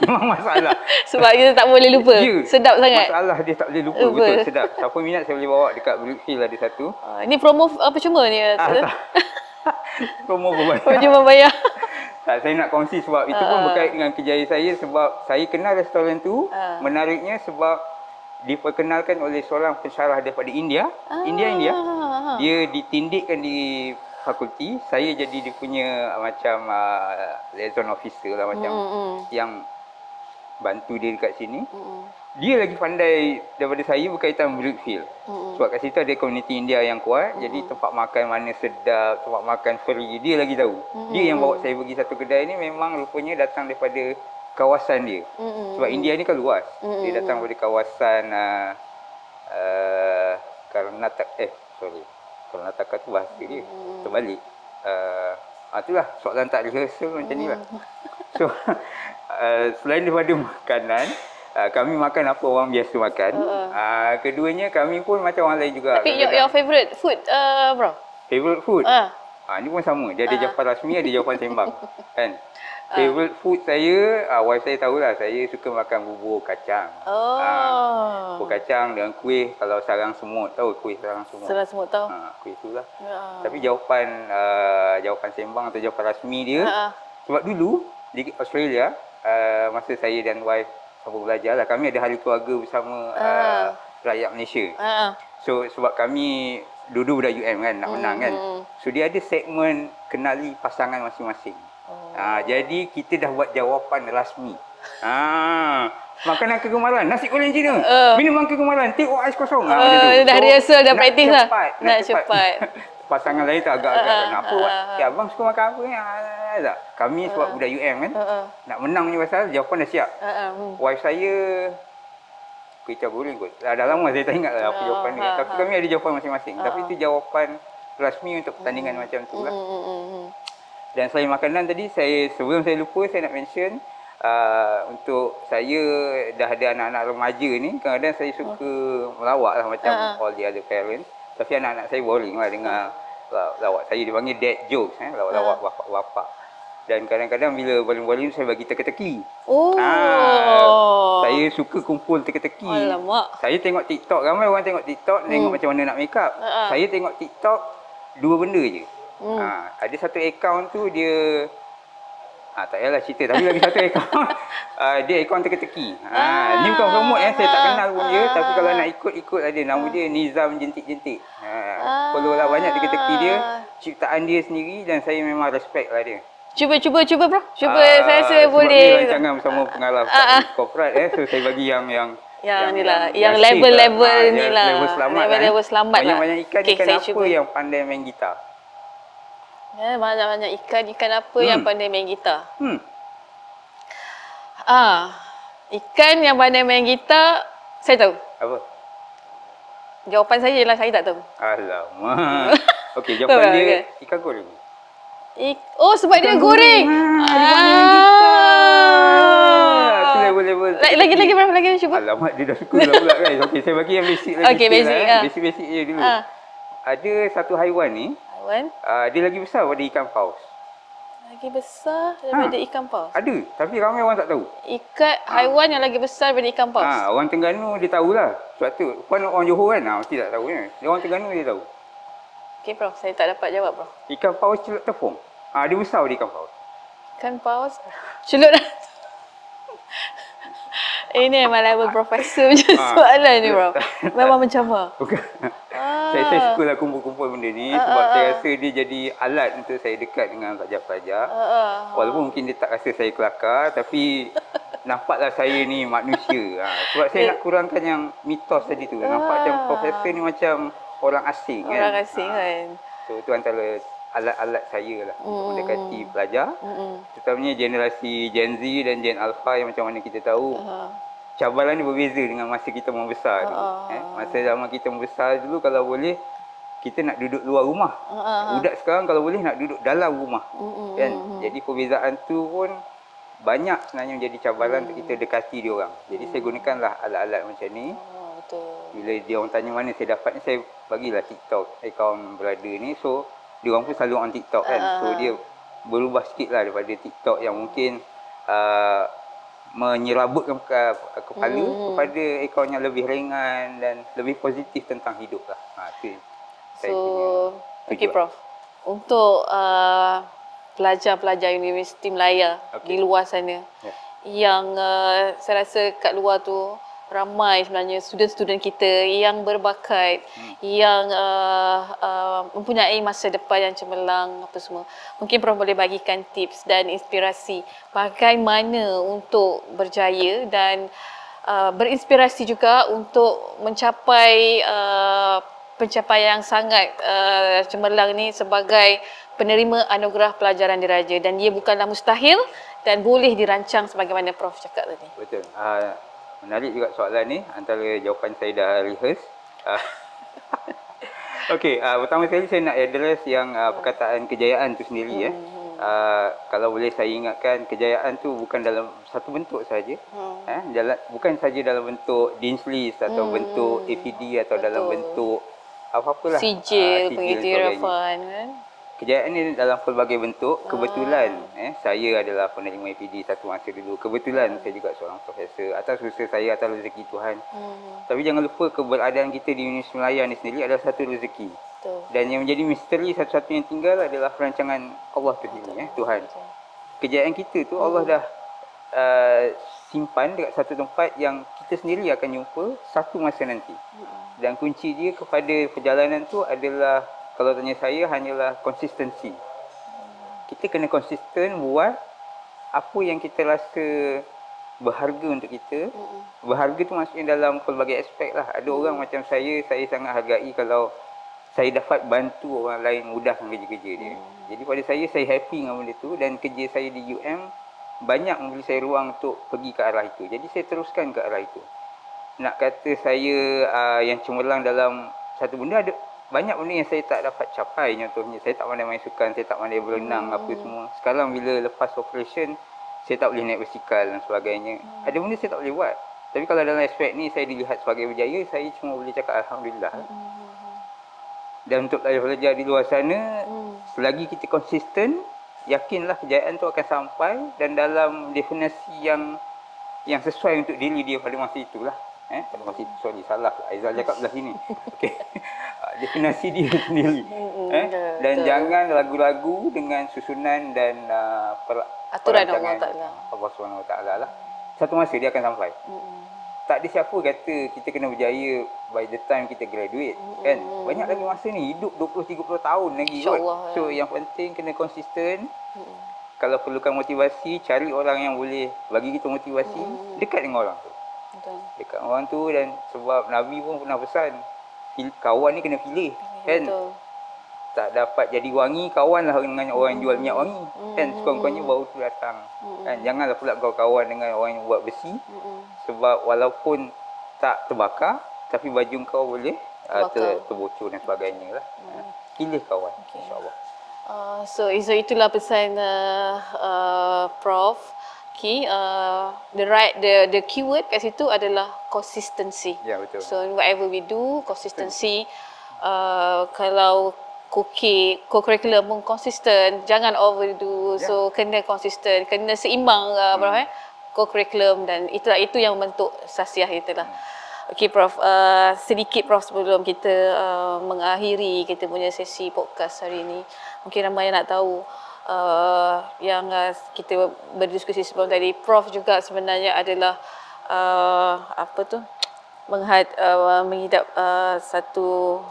memang masalah. Sebab kita tak boleh lupa. Sedap sangat. Masalah dia tak boleh lupa. Betul, sedap. Siapa minat saya boleh bawa dekat Brickfield ada satu. Ini promo percuma ni. Promo berbayar. Promo berbayar. Tak, saya nak kongsi sebab itu pun berkait dengan kerjaya saya sebab saya kenal restoran tu. Menariknya sebab diperkenalkan oleh seorang pensyarah daripada India. India. Dia ditindikkan di fakulti. Saya jadi dia punya macam liaison officer lah macam yang bantu dia dekat sini. Dia lagi pandai daripada saya berkaitan Brickfield. Sebab kat situ ada komuniti India yang kuat. Jadi tempat makan mana sedap, tempat makan free, dia lagi tahu. Dia yang bawa saya pergi satu kedai ni memang rupanya datang daripada kawasan dia. Sebab India ni kan luas. Dia datang daripada kawasan Karnataka tu bahasa dia. Terbalik. Itulah soalan tak rehearsal macam ni lah. So, selain daripada makanan, kami makan apa orang biasa makan. Keduanya kami pun macam orang lain juga. Tapi your favourite food, bro? Favourite food? Ni pun sama. Dia ada jawapan rasmi, ada jawapan sembang. Kan? Favourite food saya, wife saya tahulah, saya suka makan bubur kacang. Bubur kacang dengan kuih, kalau sarang semut. Tahu kuih sarang semut? Sarang semut tahu. Kuih itulah. Tapi jawapan sembang atau jawapan rasmi dia, sebab dulu di Australia, masa saya dan wife sama belajar lah, kami ada hari keluarga bersama rakyat Malaysia. So sebab kami dulu budak UM kan, nak menang kan. So dia ada segmen kenali pasangan masing-masing. Jadi kita dah buat jawapan rasmi. Makanan kegemaran, nasi goreng Cina. Minuman kegemaran, teh ais kosong. Dah rehearsal, dah praktis lah. Nak cepat. Pasangan lain tu agak-agak kenapa abang suka makan apa ni? Tak. Kami sebab budak UM kan, nak menang punya pasal jawapan dah siap. Wife saya kuih goreng kot. Dah lama saya tak ingat lah apa jawapan dia. Tapi kami ada jawapan masing-masing. Tapi itu jawapan rasmi untuk pertandingan macam tu lah. Dan selain makanan tadi, sebelum saya lupa, saya nak mention untuk saya dah ada anak-anak remaja ni, kadang-kadang saya suka melawak lah macam all the other parents. Tapi anak-anak saya boring lah dengar lawak saya, dipanggil dad jokes, lawak-lawak bapak-bapak. Dan kadang-kadang bila boring-boring saya bagi teka-teki. Saya suka kumpul teka-teki. Saya tengok TikTok, ramai orang tengok TikTok, tengok macam mana nak make up. Saya tengok TikTok, dua benda je. Ada satu akaun tu dia tak payahlah cerita, tapi lagi satu akaun dia akaun teka-teki. Ni bukan promote saya tak kenal pun dia, tapi kalau nak ikut ada nama dia Nizam Jentik-Jentik. Follow lah banyak teka-teki dia, ciptaan dia sendiri dan saya memang respect lah dia. Cuba bro. Saya rasa boleh. Sebab rancangan bersama pengarah korporat so saya bagi yang level-level ni lah. Level selamat lah. Banyak-banyak ikan apa cuba. yang pandai main gitar? Banyak-banyak ikan apa yang pandai main gitar? Ikan yang pandai main gitar, saya tahu. Apa? Jawapan saya ialah saya tak tahu. Alamak. Okey, jawapan dia ikan goreng. Sebab dia goreng. Level. Lagi berapa lagi cuba? Alamak, dia dah suka lah pula kan. Okey, saya bagi yang basic lagi. Okey, basic. Basic je dulu. Ada satu haiwan ni. Dia lagi besar daripada ikan paus. Lagi besar daripada ikan paus? Ada, tapi ramai orang tak tahu. Haiwan yang lagi besar daripada ikan paus? Orang Terengganu dia tahulah. Sebab tu, orang Johor kan, mesti tak tahu kan. Orang Terengganu dia tahu. Okey bro, saya tak dapat jawab bro. Ikan paus celup tepung. Dia besar daripada ikan paus. Ikan paus celup dah. Ini memang level profesor je soalan ni bro. Memang mencabar. Bukan. Saya sukalah kumpul-kumpul benda ni sebab saya rasa dia jadi alat untuk saya dekat dengan pelajar-pelajar. Walaupun mungkin dia tak rasa saya kelakar, tapi nampaklah saya ni manusia. Sebab saya nak kurangkan yang mitos tadi tu. Nampak macam profesor ni macam orang asing kan. Orang asing kan. So itu antara alat-alat saya lah untuk mendekati pelajar. Terutamanya generasi Gen Z dan Gen Alpha yang macam mana kita tahu. Cabaran ni berbeza dengan masa kita membesar dulu. Masa zaman kita membesar dulu, kalau boleh kita nak duduk luar rumah. Budak sekarang kalau boleh nak duduk dalam rumah. Kan? Jadi perbezaan tu pun banyak sebenarnya menjadi cabaran untuk kita dekati dia orang. Jadi saya gunakanlah alat-alat macam ni. Betul. Bila dia orang tanya mana saya dapat ni, saya bagilah TikTok akaun brother ni. So dia orang pun selalu on TikTok kan. So dia berubah sikit lah daripada TikTok yang mungkin menyerabutkan kepala kepada akaun yang lebih ringan dan lebih positif tentang hidup lah. Itu saya punya. Okay Prof, untuk pelajar-pelajar Universiti Melaya di luar sana yang saya rasa kat luar tu ramai sebenarnya student-student kita yang berbakat, yang mempunyai masa depan yang cemerlang apa semua. Mungkin Prof boleh bagikan tips dan inspirasi bagaimana untuk berjaya dan berinspirasi juga untuk mencapai pencapaian yang sangat cemerlang ni sebagai penerima anugerah pelajaran diraja, dan ia bukanlah mustahil dan boleh dirancang sebagaimana Prof cakap tadi. Betul. Menarik juga soalan ni, antara jawapan saya dah rehearse. Okey, pertama sekali saya nak address yang perkataan kejayaan tu sendiri. Kalau boleh saya ingatkan, kejayaan tu bukan dalam satu bentuk saja. Bukan saja dalam bentuk Dean's List atau bentuk APD atau dalam bentuk apa-apalah. Sijil, pengiktirafan kan. Kejayaan ini dalam pelbagai bentuk. Kebetulan saya adalah penerima APD satu masa dulu. Kebetulan saya juga seorang profesor. Atas usaha saya, atas rezeki Tuhan. Tapi jangan lupa keberadaan kita di Universiti Melaya ni sendiri adalah satu rezeki. Dan yang menjadi misteri satu-satu yang tinggal adalah perancangan Allah tu sendiri, Tuhan. Kejayaan kita tu Allah dah simpan dekat satu tempat yang kita sendiri akan jumpa satu masa nanti. Dan kunci dia kepada perjalanan tu adalah, kalau tanya saya, hanyalah konsistensi. Kita kena konsisten buat apa yang kita rasa berharga untuk kita. Berharga tu maksudnya dalam pelbagai aspek lah. Ada orang macam saya sangat hargai kalau saya dapat bantu orang lain mudahkan kerja-kerja dia. Jadi pada saya happy dengan benda tu, dan kerja saya di UM banyak memberi saya ruang untuk pergi ke arah itu. Jadi saya teruskan ke arah itu. Nak kata saya yang cemerlang dalam satu benda, ada banyak benda yang saya tak dapat capai. Contohnya, saya tak pandai main sukan, saya tak pandai berenang, apa semua. Sekarang bila lepas operation, saya tak boleh naik basikal dan sebagainya. Ada benda saya tak boleh buat. Tapi kalau dalam aspek ni saya dilihat sebagai berjaya, saya cuma boleh cakap Alhamdulillah. Dan untuk pelajar-pelajar di luar sana, selagi kita konsisten, yakinlah kejayaan tu akan sampai, dan dalam definisi yang sesuai untuk diri dia pada masa itulah. Pada masa itu, sorry, salah lah. Aizal cakap belah sini. Okay. Definisi dia sendiri. Dan jangan ragu-ragu dengan susunan dan aturan Allah Ta'ala. Allah SWT lah. Satu masa dia akan sampai. Tak ada siapa kata kita kena berjaya by the time kita graduate. Kan? Banyak lagi masa ni. Hidup 20-30 tahun lagi kot. So yang penting kena konsisten. Kalau perlukan motivasi, cari orang yang boleh bagi kita motivasi. Dekat dengan orang tu. Dekat orang tu. Dan sebab Nabi pun pernah pesan, kawan ni kena pilih. Kan? Tak dapat jadi wangi, kawanlah dengan orang yang jual minyak wangi. Kan? Sekurang-kurangnya bau tu datang. Kan? Janganlah pula kau kawan dengan orang yang buat besi. Sebab walaupun tak terbakar, tapi baju kau boleh terbocor dan sebagainya lah. Pilih kawan, insyaAllah. So itulah pesan Prof. The keyword kat situ adalah consistency. Ya, betul. So whatever we do, consistency. Kalau co-curriculum pun konsisten, jangan overdo. So kena konsisten, kena seimbang Prof. Co-curriculum, dan itu yang membentuk sasiah kita lah. Okey Prof, sedikit Prof sebelum kita mengakhiri kita punya sesi podcast hari ini. Mungkin ramai yang nak tahu yang kita berdiskusi sebelum tadi. Prof juga sebenarnya adalah mengidap satu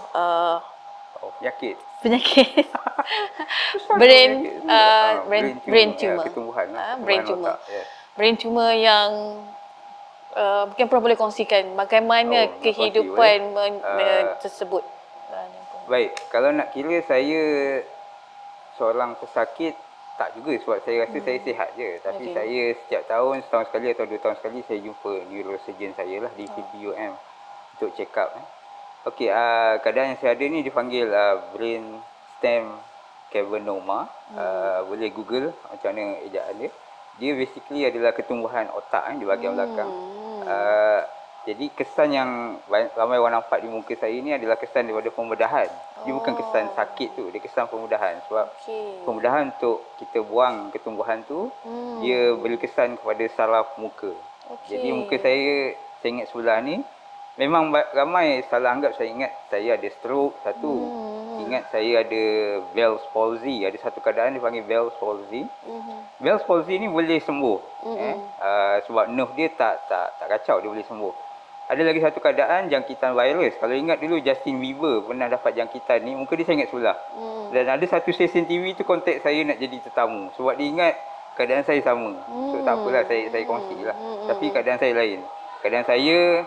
penyakit brain tumor. Brain tumor yang mungkin Prof boleh kongsikan bagaimana kehidupan tersebut. Baik, kalau nak kira saya seorang pesakit, tak juga, sebab saya rasa saya sihat je. Tapi saya setiap tahun, setahun sekali atau 2 tahun sekali, saya jumpa neurosurgeon saya lah di PPUM untuk check up. Okey, keadaan yang saya ada ni dipanggil brain stem cavernoma. Boleh Google macam mana ejaan dia. dia basically adalah ketumbuhan otak di bahagian belakang. Jadi kesan yang ramai orang nampak di muka saya ni adalah kesan daripada pembedahan. Dia bukan kesan sakit tu, dia kesan pembedahan. Sebab pembedahan untuk kita buang ketumbuhan tu, dia beri kesan kepada saraf muka. Jadi muka saya ingat sebelah ni, memang ramai salah anggap saya ingat saya ada stroke satu. Ingat saya ada Bell's palsy. Ada satu keadaan dipanggil Bell's palsy. Bell's palsy ni boleh sembuh. Sebab nerve dia tak kacau, dia boleh sembuh. Ada lagi satu keadaan jangkitan virus. Kalau ingat dulu Justin Bieber pernah dapat jangkitan ni, muka dia saya ingat sebelah. Dan ada satu stesen TV tu kontak saya nak jadi tetamu. Sebab dia ingat keadaan saya sama. So tak apalah, saya kongsi lah. Tapi keadaan saya lain. Keadaan saya,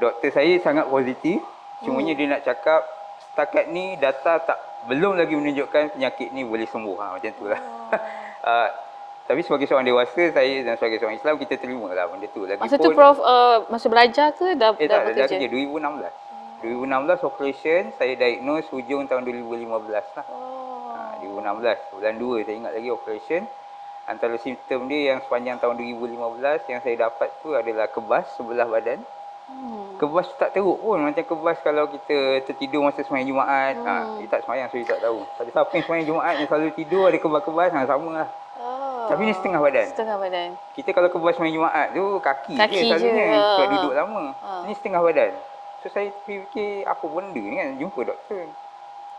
doktor saya sangat positif. Cumanya dia nak cakap, setakat ni data belum lagi menunjukkan penyakit ni boleh sembuh. Macam tu lah. Tapi sebagai seorang dewasa, saya dan sebagai seorang Islam, kita terima lah benda tu. Masa tu Prof masa belajar ke dah dah kerja? 2016. 2016 operation, saya diagnose hujung tahun 2015 lah. 2016, bulan 2 saya ingat lagi operation. Antara simptom dia yang sepanjang tahun 2015 yang saya dapat tu adalah kebas sebelah badan. Kebas tak teruk pun, macam kebas kalau kita tertidur masa sembahyang Jumaat. Dia tak sembahyang, so dia tak tahu. Tapi siapa yang sembahyang Jumaat yang selalu tidur ada kebas-kebas, sama lah. Tapi ni setengah badan. Setengah badan. Kita kalau kebas main Jumaat tu kaki je selalunya. Sebab duduk lama. Ni setengah badan. So saya fikir apa benda ni kan. Jumpa doktor.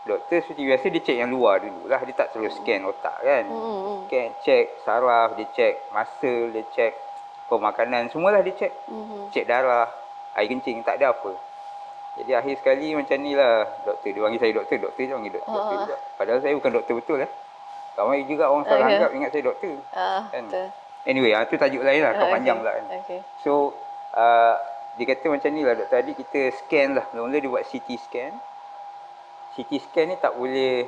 Doktor seperti biasa dia cek yang luar dulu lah. Dia tak terus scan otak kan. Scan, cek saraf, dia cek muscle, dia cek pemakanan. Semualah dia cek. Cek darah, air kencing, tak ada apa. Jadi akhir sekali macam ni lah doktor. Dia panggil saya doktor. Doktor je panggil doktor juga. Padahal saya bukan doktor betul lah. Ramai juga orang salah anggap ingat saya doktor. Kan? Anyway, itu tajuk lain lah, panjang pula kan. So, dia kata macam ni lah doktor Adi, kita scan lah. Mula-mula dia buat CT scan. CT scan ni tak boleh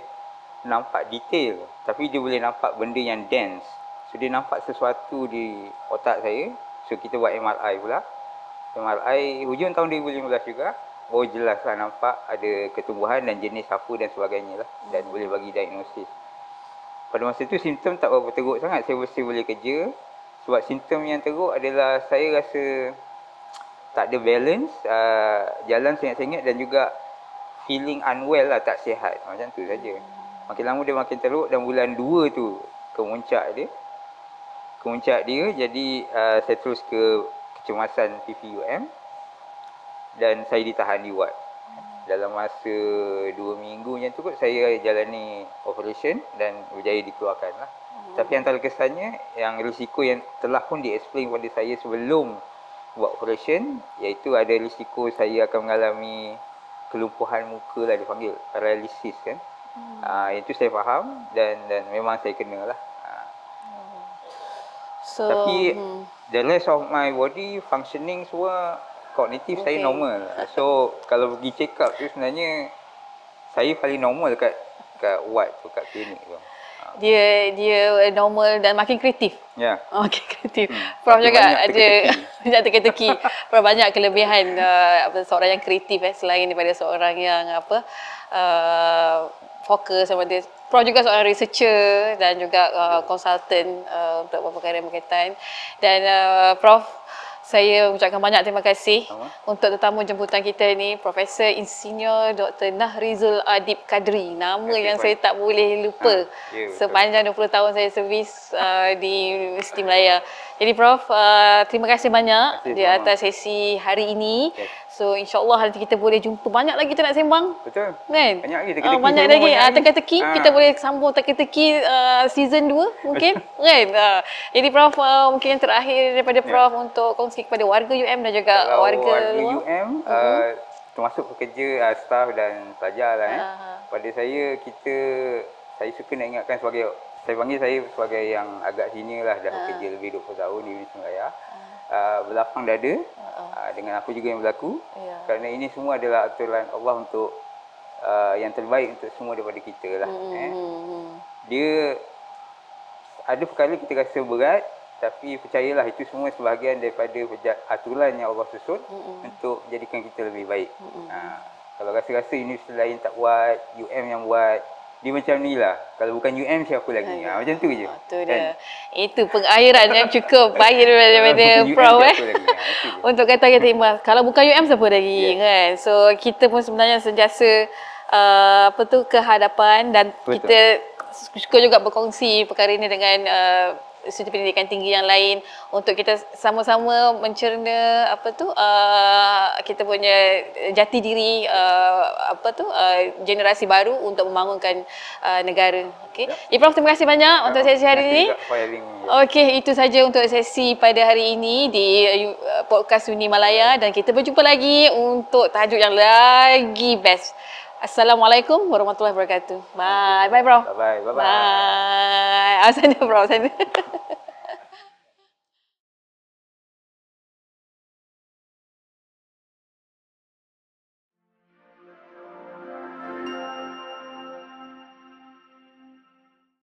nampak detail, tapi dia boleh nampak benda yang dense. So, dia nampak sesuatu di otak saya. So, kita buat MRI pula. MRI hujung tahun 2015 juga. Oh, jelas lah nampak ada ketumbuhan dan jenis apa dan sebagainya lah. Dan boleh bagi diagnosis. Pada masa tu simptom tak berapa teruk sangat. Saya mesti boleh kerja. Sebab simptom yang teruk adalah saya rasa tak ada balance, jalan sengit-sengit dan juga feeling unwell lah, tak sihat. Macam tu saja. Makin lama dia makin teruk dan bulan 2 tu kemuncak dia. Jadi saya terus ke kecemasan PPUM dan saya ditahan di ward. Dalam masa 2 minggu macam tu kot saya jalani operation dan berjaya dikeluarkan lah. Tapi antara kesannya yang risiko yang telah pun di-explain kepada saya sebelum buat operation, iaitu ada risiko saya akan mengalami kelumpuhan muka lah, dipanggil paralisis kan. Itu saya faham dan memang saya kena lah. Tapi the rest of my body functioning semua kognitif saya normal. So kalau pergi check up tu sebenarnya saya paling normal kat ward tu, kat klinik tu. Dia normal dan makin kreatif. Ya. Makin kreatif. Prof juga ada banyak teka-teki. Prof banyak kelebihan seorang yang kreatif selain daripada seorang yang fokus sama dia. Prof juga seorang researcher dan juga konsultan untuk perkara berkaitan. Dan Prof, saya ucapkan banyak terima kasih untuk tetamu jemputan kita ni, Profesor Insinyur Dr. Nahrizul Adib Kadri. Nama yang saya tak boleh lupa sepanjang 20 tahun saya servis di Universiti Malaya. Jadi Prof, terima kasih banyak di atas sesi hari ini. So insyaAllah nanti kita boleh jumpa. Banyak lagi kita nak sembang. Betul. Kan? Banyak lagi teka-teki. Banyak lagi teka-teki. Kita boleh sambung teka-teki season 2 mungkin. Kan? Jadi Prof, mungkin yang terakhir daripada Prof untuk kongsi kepada warga UM dan juga warga UM, termasuk pekerja, staf dan pelajar lah. Pada saya, saya suka nak ingatkan sebagai, saya panggil saya sebagai yang agak senior lah, dah bekerja lebih 20 tahun di Universiti Malaya. Berlapang dada dengan apa juga yang berlaku, kerana ini semua adalah aturan Allah untuk yang terbaik untuk semua daripada kita lah. Dia ada perkara kita rasa berat, tapi percayalah itu semua sebahagian daripada aturan yang Allah susun untuk menjadikan kita lebih baik. Kalau rasa-rasa universiti lain tak buat, UM yang buat, dia macam ni lah. Kalau bukan UM siapa lagi? Macam tu je. Itu dia. Itu pengairan yang cukup baik daripada Prof untuk kata-kata Iman. Kalau bukan UM siapa lagi kan? So kita pun sebenarnya sentiasa kehadapan dan kita suka juga berkongsi perkara ini dengan institusi pendidikan tinggi yang lain untuk kita sama-sama mencerna kita punya jati diri generasi baru untuk membangunkan negara. Okey. Prof, terima kasih banyak untuk sesi hari ini. Okey, itu saja untuk sesi pada hari ini di podcast Uni Malaya dan kita berjumpa lagi untuk tajuk yang lagi best. Assalamualaikum warahmatullahi wabarakatuh. Bye. Bye, Prof. Bye. Bye. Sana, Prof. Sana.